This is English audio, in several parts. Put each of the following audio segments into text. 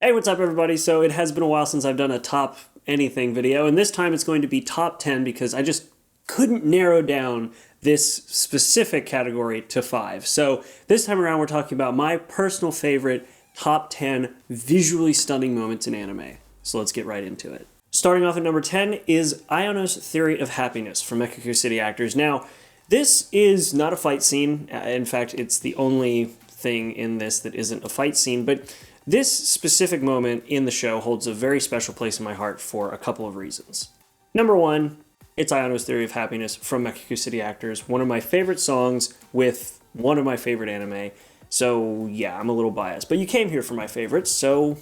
Hey, what's up everybody? So it has been a while since I've done a top anything video, and this time it's going to be top 10 because I just couldn't narrow down this specific category to 5. So this time around we're talking about my personal favorite top 10 visually stunning moments in anime. So let's get right into it. Starting off at number 10 is Iono's Theory of Happiness from Macaquera City Actors. Now, this is not a fight scene. In fact, it's the only thing in this that isn't a fight scene, but this specific moment in the show holds a very special place in my heart for a couple of reasons. Number one, it's Iono's Theory of Happiness from Macaquera City Actors, one of my favorite songs with one of my favorite anime. So yeah, I'm a little biased, but you came here for my favorites, so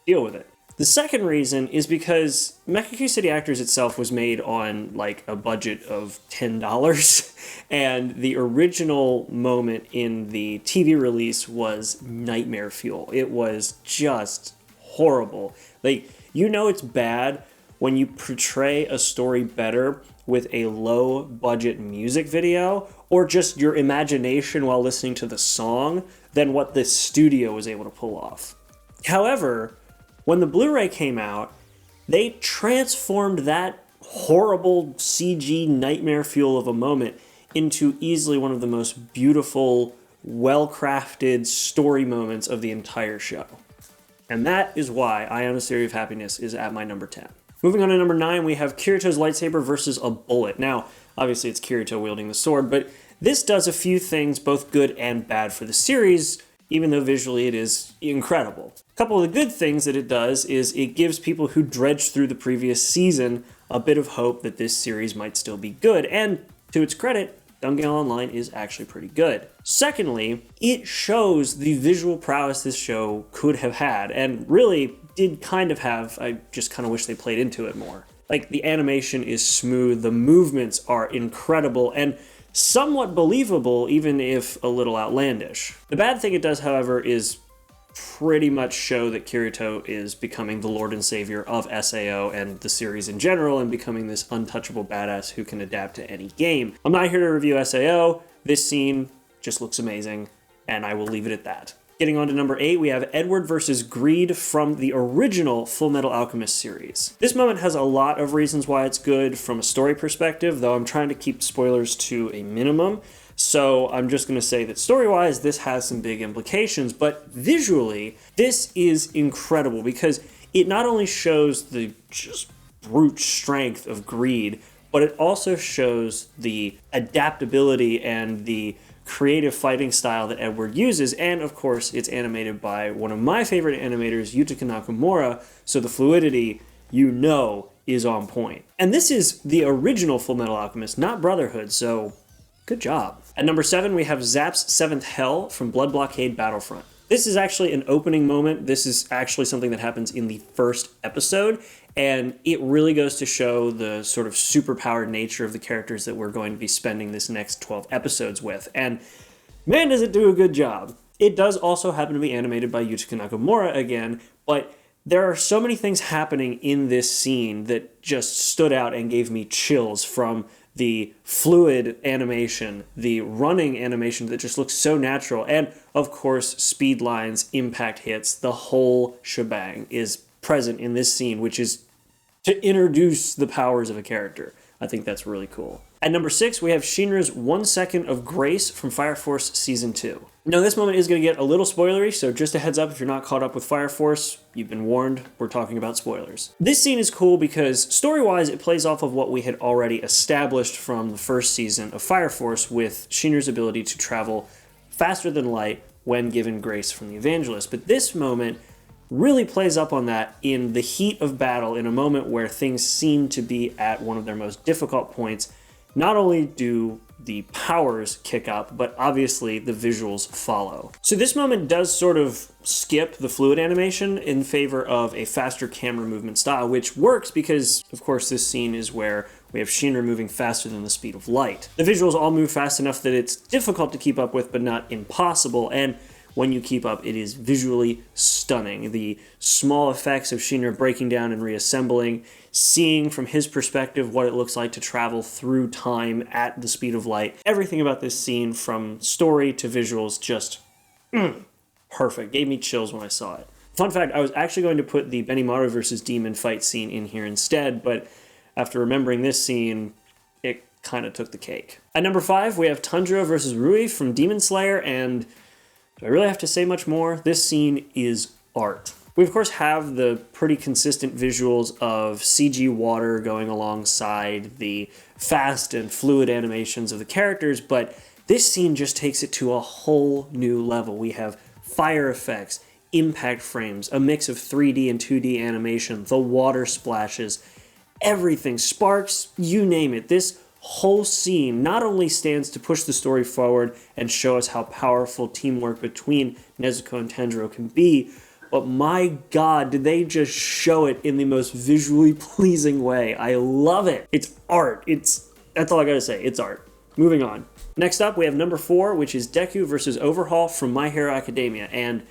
deal with it. The second reason is because Macaquera City Actors itself was made on like a budget of $10, and the original moment in the TV release was nightmare fuel. It was just horrible. Like, you know it's bad when you portray a story better with a low budget music video or just your imagination while listening to the song than what the studio was able to pull off. However, when the Blu-ray came out, they transformed that horrible CG nightmare fuel of a moment into easily one of the most beautiful, well-crafted story moments of the entire show. And that is why Iono's Theory of Happiness is at my number 10. Moving on to number 9, we have Kirito's lightsaber versus a bullet. Now, obviously it's Kirito wielding the sword, but this does a few things, both good and bad for the series, even though visually it is incredible. A couple of the good things that it does is it gives people who dredged through the previous season a bit of hope that this series might still be good, and to its credit, Gun Gale Online is actually pretty good. Secondly, it shows the visual prowess this show could have had, and really did kind of have. I just kind of wish they played into it more. Like, the animation is smooth, the movements are incredible, and somewhat believable, even if a little outlandish. The bad thing it does, however, is pretty much show that Kirito is becoming the lord and savior of SAO and the series in general, and becoming this untouchable badass who can adapt to any game. I'm not here to review SAO. This scene just looks amazing, and I will leave it at that. Getting on to number 8, we have Edward versus Greed from the original Fullmetal Alchemist series. This moment has a lot of reasons why it's good from a story perspective, though I'm trying to keep spoilers to a minimum. So I'm just going to say that story-wise, this has some big implications, but visually, this is incredible because it not only shows the just brute strength of Greed, but it also shows the adaptability and the creative fighting style that Edward uses, and of course it's animated by one of my favorite animators, Yutaka Nakamura, so the fluidity, you know, is on point. And this is the original Fullmetal Alchemist, not Brotherhood, so good job. At number 7, we have Zapp's Seventh Hell from Blood Blockade Battlefront. This is actually an opening moment. This is actually something that happens in the first episode, and it really goes to show the sort of superpowered nature of the characters that we're going to be spending this next 12 episodes with. And man, does it do a good job. It does also happen to be animated by Yutaka Nakamura again, but there are so many things happening in this scene that just stood out and gave me chills, from the fluid animation, the running animation that just looks so natural, and of course speed lines, impact hits, the whole shebang is present in this scene, which is to introduce the powers of a character. I think that's really cool. At number 6, we have Shinra's 1 Second of Grace from Fire Force Season 2. Now, this moment is going to get a little spoilery, so just a heads up, if you're not caught up with Fire Force, you've been warned, we're talking about spoilers. This scene is cool because, story-wise, it plays off of what we had already established from the first season of Fire Force, with Shinra's ability to travel faster than light when given grace from the Evangelist. But this moment really plays up on that in the heat of battle, in a moment where things seem to be at one of their most difficult points. Not only do the powers kick up, but obviously the visuals follow. So this moment does sort of skip the fluid animation in favor of a faster camera movement style, which works because, of course, this scene is where we have Shinra moving faster than the speed of light. The visuals all move fast enough that it's difficult to keep up with, but not impossible, and when you keep up, it is visually stunning. The small effects of Shinra breaking down and reassembling, seeing from his perspective what it looks like to travel through time at the speed of light. Everything about this scene, from story to visuals, just perfect. Gave me chills when I saw it. Fun fact, I was actually going to put the Benimaru versus Demon fight scene in here instead, but after remembering this scene, it kind of took the cake. At number 5, we have Tanjiro versus Rui from Demon Slayer, and do I really have to say much more? This scene is art. We, of course, have the pretty consistent visuals of CG water going alongside the fast and fluid animations of the characters, but this scene just takes it to a whole new level. We have fire effects, impact frames, a mix of 3D and 2D animation, the water splashes, everything, sparks, you name it. This whole scene not only stands to push the story forward and show us how powerful teamwork between Nezuko and Tanjiro can be, but my god, did they just show it in the most visually pleasing way. I love it. It's art. That's all I gotta say. It's art. Moving on. Next up, we have number 4, which is Deku versus Overhaul from My Hero Academia, and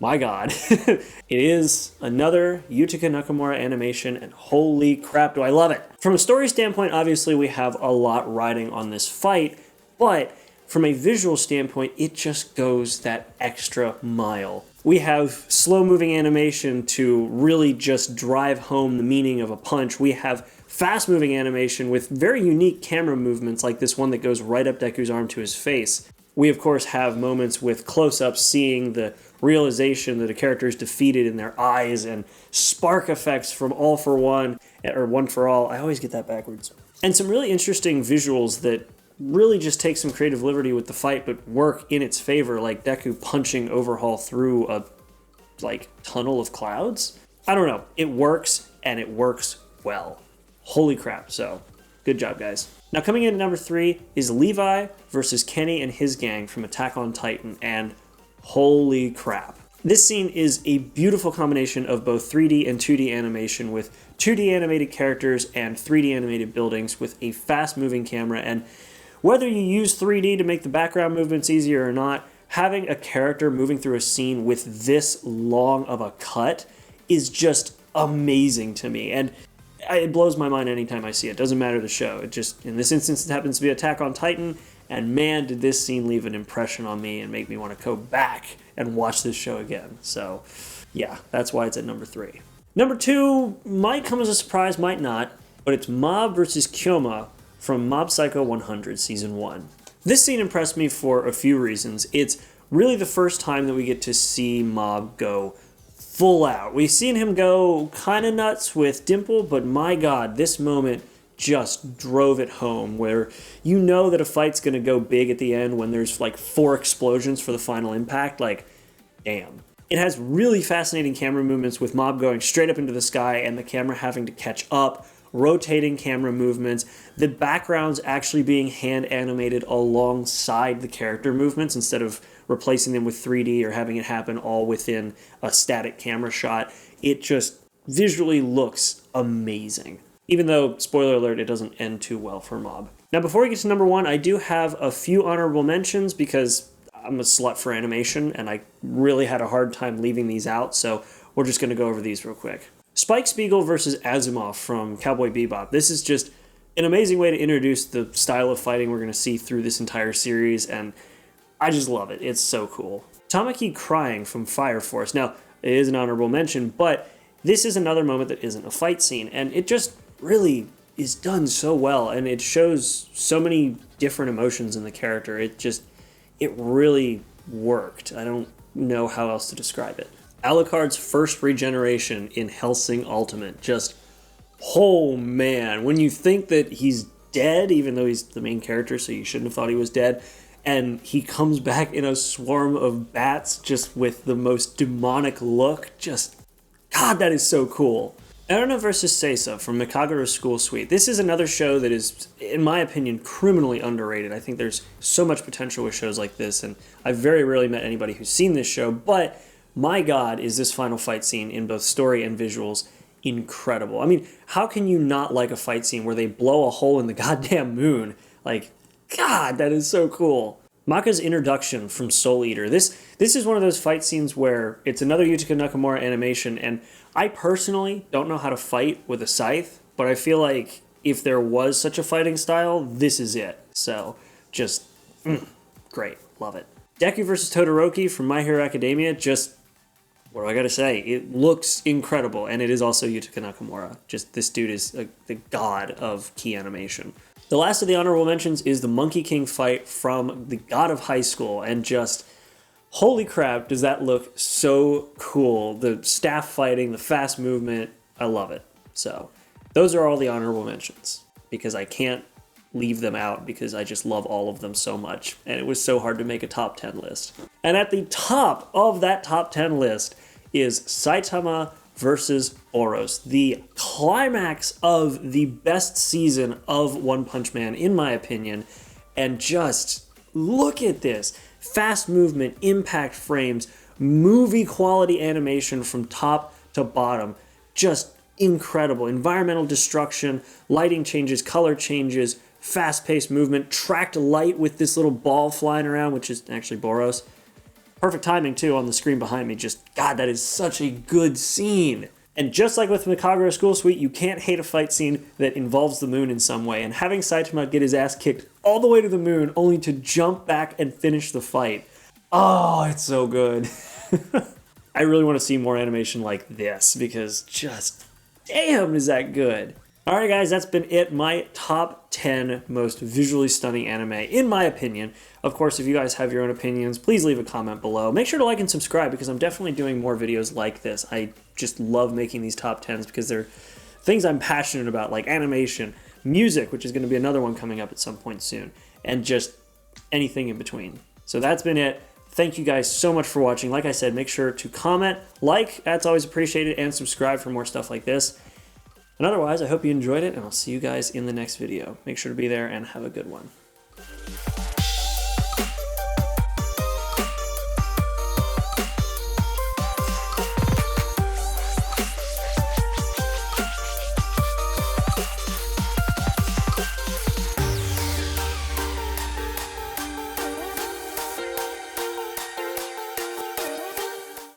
my god, it is another Yutaka Nakamura animation, and holy crap, do I love it. From a story standpoint, obviously we have a lot riding on this fight, but from a visual standpoint, it just goes that extra mile. We have slow-moving animation to really just drive home the meaning of a punch. We have fast-moving animation with very unique camera movements, like this one that goes right up Deku's arm to his face. We, of course, have moments with close-ups seeing the realization that a character is defeated in their eyes, and spark effects from All for One, or One for All. I always get that backwards. And some really interesting visuals that really just take some creative liberty with the fight, but work in its favor, like Deku punching Overhaul through a, tunnel of clouds. I don't know. It works, and it works well. Holy crap, so good job, guys. Now, coming in at number 3 is Levi versus Kenny and his gang from Attack on Titan, and holy crap. This scene is a beautiful combination of both 3D and 2D animation, with 2D animated characters and 3D animated buildings with a fast-moving camera, and whether you use 3D to make the background movements easier or not, having a character moving through a scene with this long of a cut is just amazing to me, and it blows my mind anytime I see it. Doesn't matter the show. It just, in this instance, it happens to be Attack on Titan, and man, did this scene leave an impression on me and make me want to go back and watch this show again. So, yeah, that's why it's at number 3. Number 2 might come as a surprise, might not, but it's Mob versus Kyoma from Mob Psycho 100 Season 1. This scene impressed me for a few reasons. It's really the first time that we get to see Mob go full out. We've seen him go kind of nuts with Dimple, but my god, this moment just drove it home, where you know that a fight's going to go big at the end when there's 4 explosions for the final impact. Damn. It has really fascinating camera movements with Mob going straight up into the sky and the camera having to catch up, rotating camera movements, the backgrounds actually being hand animated alongside the character movements instead of replacing them with 3D or having it happen all within a static camera shot. It just visually looks amazing. Even though, spoiler alert, it doesn't end too well for Mob. Now, before we get to number 1, I do have a few honorable mentions because I'm a slut for animation and I really had a hard time leaving these out, so we're just going to go over these real quick. Spike Spiegel versus Asimov from Cowboy Bebop. This is just an amazing way to introduce the style of fighting we're going to see through this entire series, and I just love it. It's so cool. Tamaki crying from Fire Force. Now, it is an honorable mention, but this is another moment that isn't a fight scene, and it just really is done so well, and it shows so many different emotions in the character. It really worked. I don't know how else to describe it. Alucard's first regeneration in Hellsing Ultimate. Just, oh man, when you think that he's dead, even though he's the main character, so you shouldn't have thought he was dead, and he comes back in a swarm of bats just with the most demonic look. Just, God, that is so cool. Erina vs. Seiza from Macaquera School Suite. This is another show that is, in my opinion, criminally underrated. I think there's so much potential with shows like this, and I've very rarely met anybody who's seen this show, but my god, is this final fight scene in both story and visuals incredible. I mean, how can you not like a fight scene where they blow a hole in the goddamn moon? God, that is so cool. Maka's introduction from Soul Eater. This is one of those fight scenes where it's another Yutaka Nakamura animation, and I personally don't know how to fight with a scythe, but I feel like if there was such a fighting style, this is it. So, just, great. Love it. Deku vs. Todoroki from My Hero Academia, just what do I gotta say? It looks incredible, and it is also Yutaka Nakamura. Just this dude is the god of key animation. The last of the honorable mentions is the Monkey King fight from the God of High School, and just holy crap, does that look so cool. The staff fighting, the fast movement, I love it. So those are all the honorable mentions, because I can't leave them out because I just love all of them so much, and it was so hard to make a top 10 list. And at the top of that top 10 list is Saitama versus Oros, the climax of the best season of One Punch Man, in my opinion. And just look at this. Fast movement, impact frames, movie quality animation from top to bottom. Just incredible. Environmental destruction, lighting changes, color changes, fast-paced movement, tracked light with this little ball flying around, which is actually Boros. Perfect timing, too, on the screen behind me. Just, God, that is such a good scene. And just like with Macaquera School Suite, you can't hate a fight scene that involves the moon in some way. And having Saitama get his ass kicked all the way to the moon, only to jump back and finish the fight. Oh, it's so good. I really want to see more animation like this, because just, damn, is that good. Alright guys, that's been it. My top 10 most visually stunning anime, in my opinion. Of course, if you guys have your own opinions, please leave a comment below. Make sure to like and subscribe, because I'm definitely doing more videos like this. I just love making these top 10s because they're things I'm passionate about, like animation, music, which is going to be another one coming up at some point soon, and just anything in between. So that's been it. Thank you guys so much for watching. Like I said, make sure to comment, like, that's always appreciated, and subscribe for more stuff like this. And otherwise, I hope you enjoyed it, and I'll see you guys in the next video. Make sure to be there and have a good one.